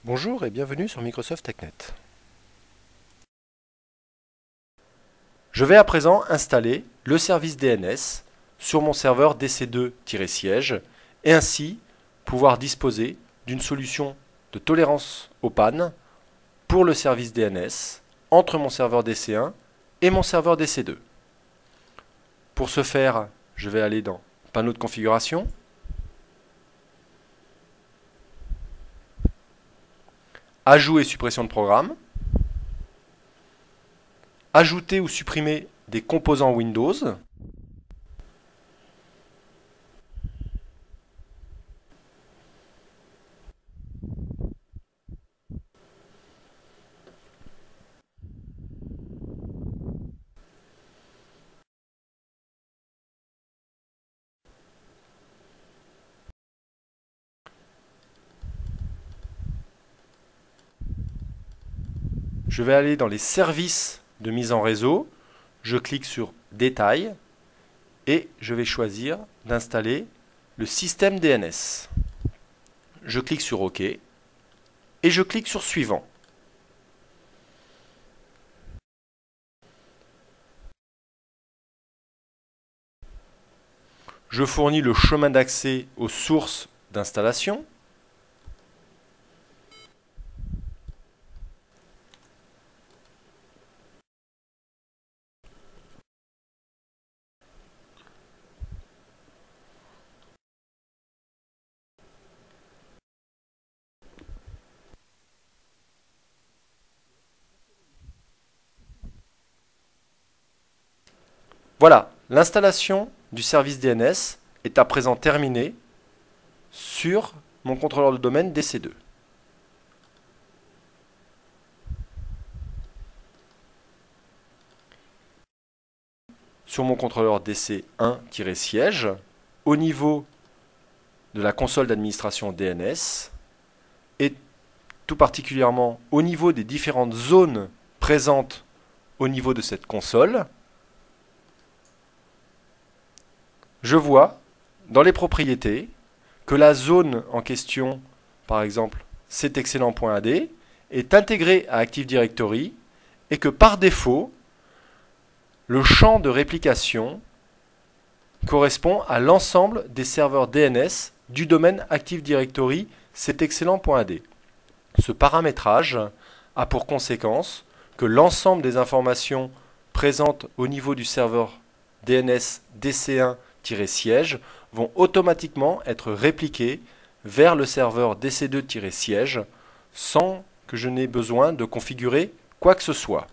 Bonjour et bienvenue sur Microsoft TechNet. Je vais à présent installer le service DNS sur mon serveur DC2-siège et ainsi pouvoir disposer d'une solution de tolérance aux pannes pour le service DNS entre mon serveur DC1 et mon serveur DC2. Pour ce faire, je vais aller dans Panneau de configuration, Ajout et suppression de programme, Ajouter ou supprimer des composants Windows, je vais aller dans les services de mise en réseau, je clique sur Détails et je vais choisir d'installer le système DNS. Je clique sur OK et je clique sur Suivant. Je fournis le chemin d'accès aux sources d'installation. Voilà, l'installation du service DNS est à présent terminée sur mon contrôleur de domaine DC2. Sur mon contrôleur DC1-siège, au niveau de la console d'administration DNS, et tout particulièrement au niveau des différentes zones présentes au niveau de cette console, je vois dans les propriétés que la zone en question, par exemple cet excellent.ad, est intégrée à Active Directory et que par défaut, le champ de réplication correspond à l'ensemble des serveurs DNS du domaine Active Directory cet excellent.ad. Ce paramétrage a pour conséquence que l'ensemble des informations présentes au niveau du serveur DNS DC1-siège vont automatiquement être répliquées vers le serveur DC2-siège sans que je n'ai besoin de configurer quoi que ce soit.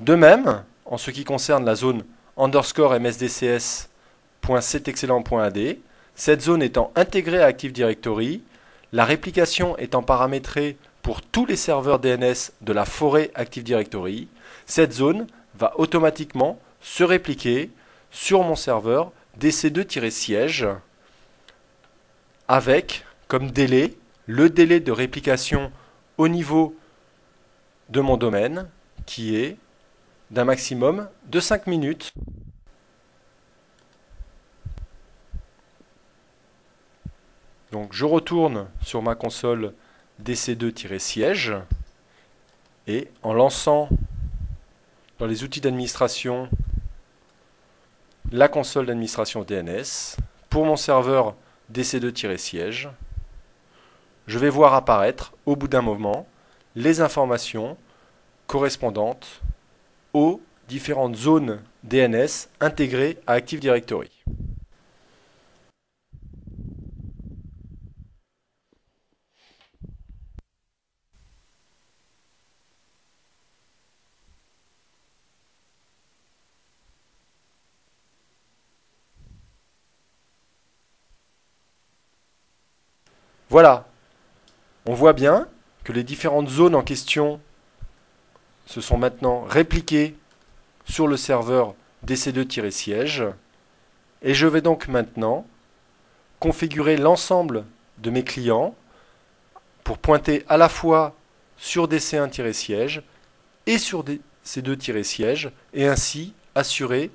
De même, en ce qui concerne la zone underscore msdcs.cetexcellent.ad, cette zone étant intégrée à Active Directory, la réplication étant paramétrée pour tous les serveurs DNS de la forêt Active Directory, cette zone va automatiquement se répliquer sur mon serveur DC2-siège avec comme délai le délai de réplication au niveau de mon domaine qui est d'un maximum de 5 minutes. Donc je retourne sur ma console DC2-siège et en lançant dans les outils d'administration la console d'administration DNS pour mon serveur DC2-siège, je vais voir apparaître au bout d'un moment les informations correspondantes aux différentes zones DNS intégrées à Active Directory. Voilà, on voit bien que les différentes zones en question se sont maintenant répliquées sur le serveur DC2-siège et je vais donc maintenant configurer l'ensemble de mes clients pour pointer à la fois sur DC1-siège et sur DC2-siège et ainsi assurer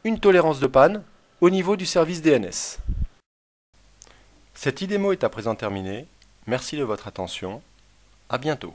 une tolérance de panne au niveau du service DNS. Cette IDEMO est à présent terminée. Merci de votre attention. À bientôt.